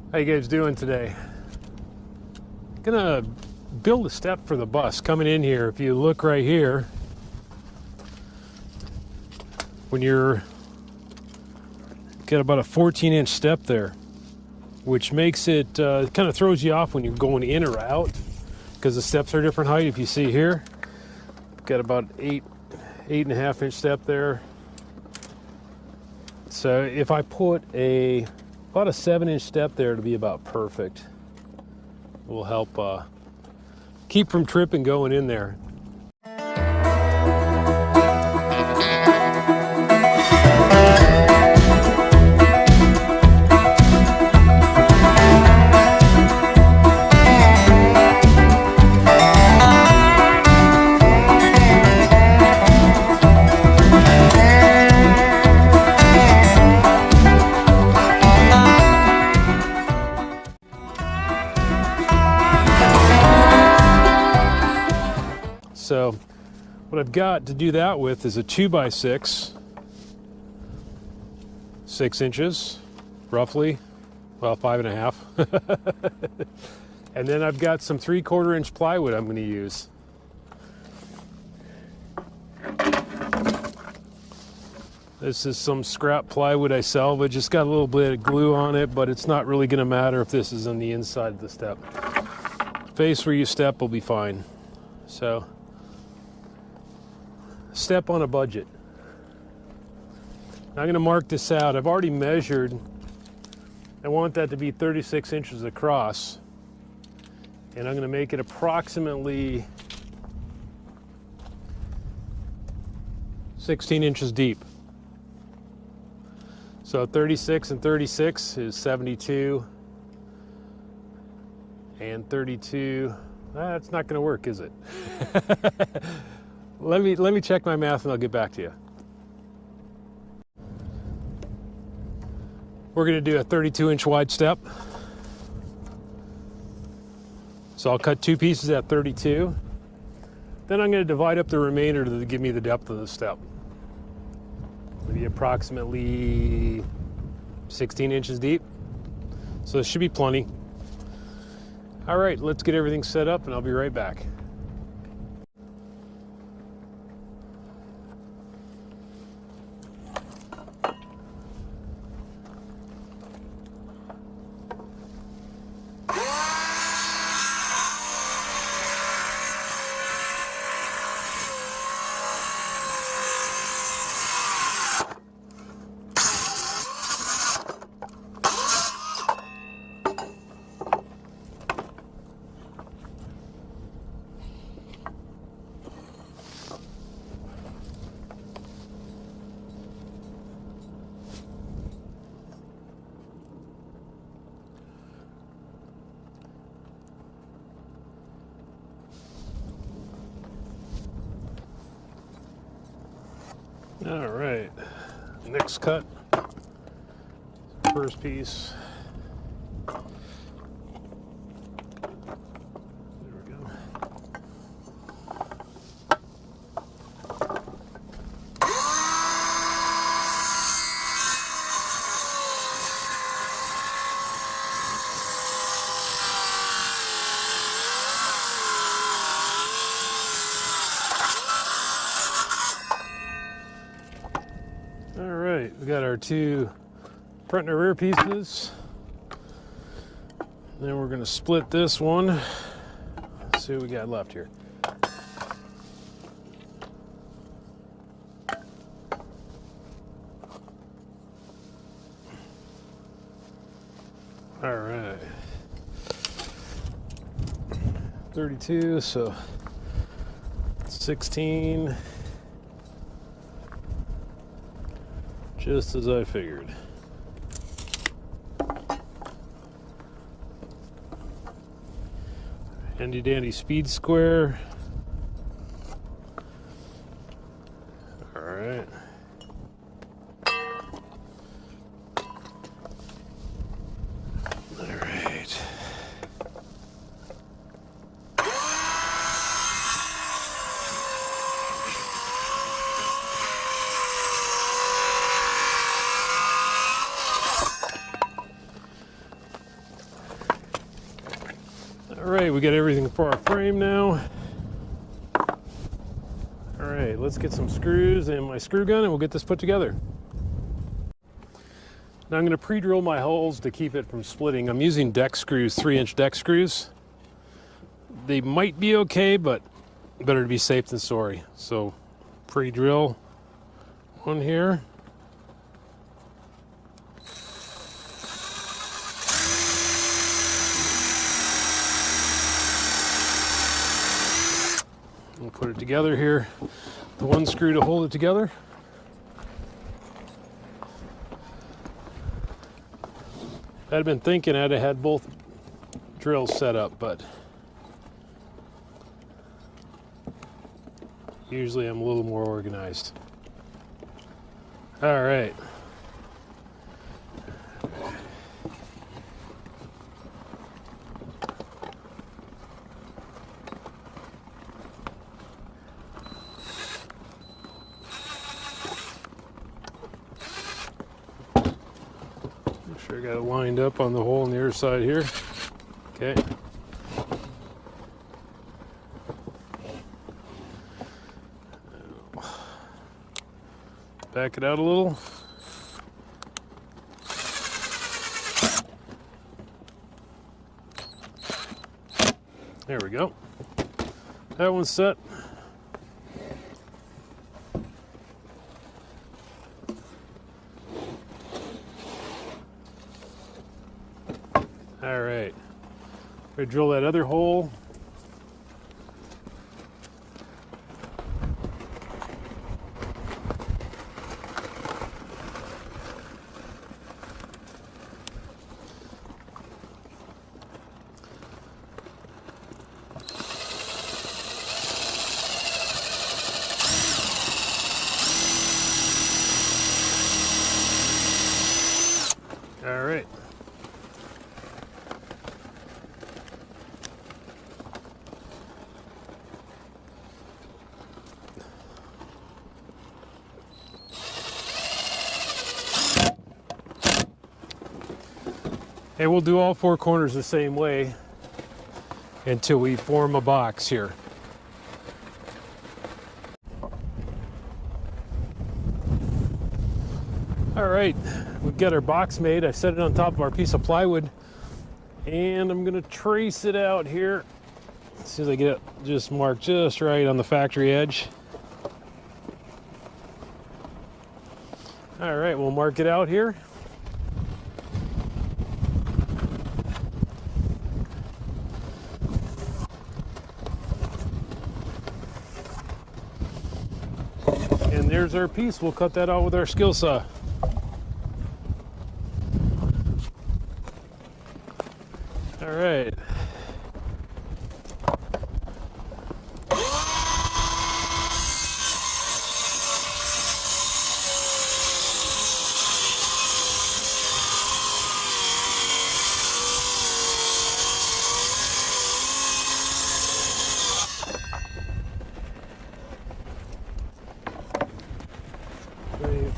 How you guys doing today? Gonna build a step for the bus coming in here. If you look right here, when you're got about a 14-inch step there, which makes it kind of throws you off when you're going in or out because the steps are different height. If you see here, got about 8.5-inch step there. So if I put about a 7-inch step there to be about perfect, will help keep from tripping going in there. So what I've got to do that with is a 2x6, 6 inches, roughly, well, 5.5. And then I've got some 3/4 inch plywood I'm going to use. This is some scrap plywood I salvaged. Just got a little bit of glue on it, but it's not really going to matter if this is on the inside of the step. Face where you step will be fine. So, step on a budget. I'm going to mark this out. I've already measured. I want that to be 36 inches across. And I'm going to make it approximately 16 inches deep. So 36 and 36 is 72. And 32, that's not going to work, is it? Let me check my math and I'll get back to you. We're going to do a 32-inch wide step. So I'll cut 2 pieces at 32. Then I'm going to divide up the remainder to give me the depth of the step. Maybe approximately 16 inches deep. So this should be plenty. All right, let's get everything set up and I'll be right back. All right, next cut, first piece. There we go. All right, we got our 2 front and rear pieces. Then we're going to split this one. Let's see what we got left here. All right. 32, so 16. Just as I figured. Handy dandy speed square. All right. All right. All right, we got everything for our frame now. All right, let's get some screws and my screw gun and we'll get this put together. Now I'm going to pre-drill my holes to keep it from splitting. I'm using deck screws, 3-inch deck screws. They might be okay, but better to be safe than sorry. So pre-drill one here. We'll put it together here. The one screw to hold it together. I'd been thinking I'd have had both drills set up, but usually I'm a little more organized. All right. Make sure I got it lined up on the hole on the other side here. Okay. Back it out a little. There we go. That one's set. All right. We drill that other hole. All right. Hey, we'll do all four corners the same way until we form a box here. All right, we've got our box made. I set it on top of our piece of plywood and I'm gonna trace it out here. As soon as I get it just marked just right on the factory edge. All right, we'll mark it out here. And there's our piece. We'll cut that out with our skill saw. All right.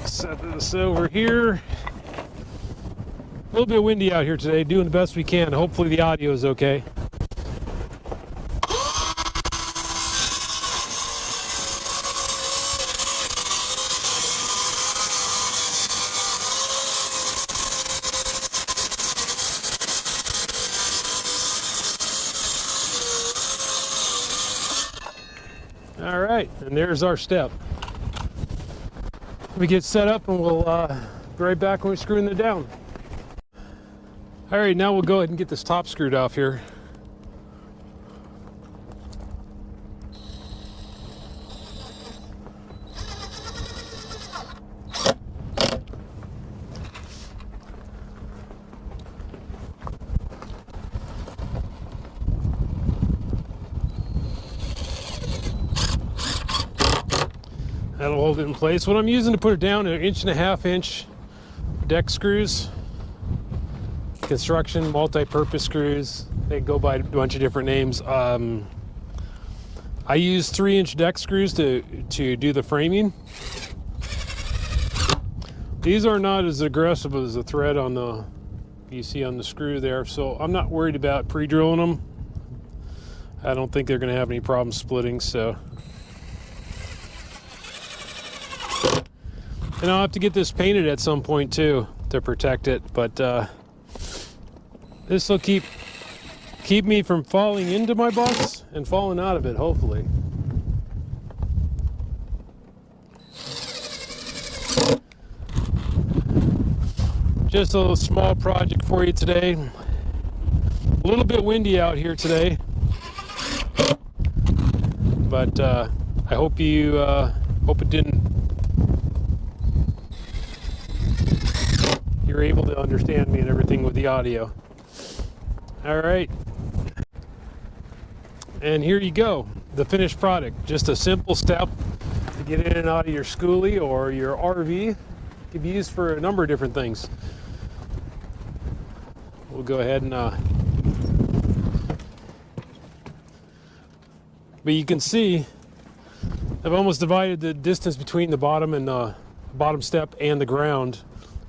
Set this over here. A little bit windy out here today, doing the best we can. Hopefully the audio is okay. All right, and there's our step. We get set up and we'll be right back when we're screwing it down. All right, now we'll go ahead and get this top screwed off here. That'll hold it in place. What I'm using to put it down are 1.5-inch deck screws. Construction multi-purpose screws. They go by a bunch of different names. I use 3-inch deck screws to do the framing. These are not as aggressive as the thread on the you see on the screw there, so I'm not worried about pre-drilling them. I don't think they're going to have any problem splitting, so. And I'll have to get this painted at some point too to protect it, but this will keep me from falling into my bus and falling out of it, hopefully. Just a little small project for you today. A little bit windy out here today, but I hope you hope it didn't. You're able to understand me and everything with the audio. All right, and here you go, the finished product. Just a simple step to get in and out of your Skoolie or your RV. It can be used for a number of different things. We'll go ahead and but you can see I've almost divided the distance between the bottom and the bottom step and the ground.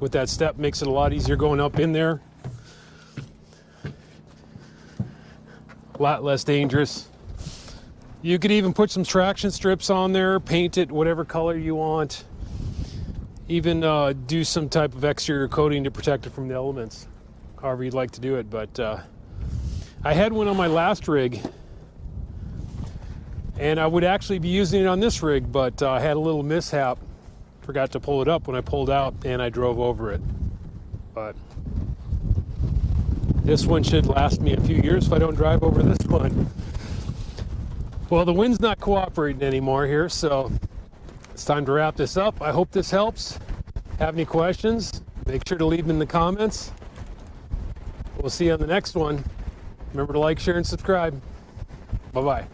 With that step, makes it a lot easier going up in there. A lot less dangerous. You could even put some traction strips on there, paint it whatever color you want. Even do some type of exterior coating to protect it from the elements, however you'd like to do it. But I had one on my last rig, and I would actually be using it on this rig, but I had a little mishap. Forgot to pull it up when I pulled out, and I drove over it. But this one should last me a few years if I don't drive over this one. Well, the wind's not cooperating anymore here, so it's time to wrap this up. I hope this helps. Have any questions? Make sure to leave them in the comments. We'll see you on the next one. Remember to like, share, and subscribe. Bye-bye.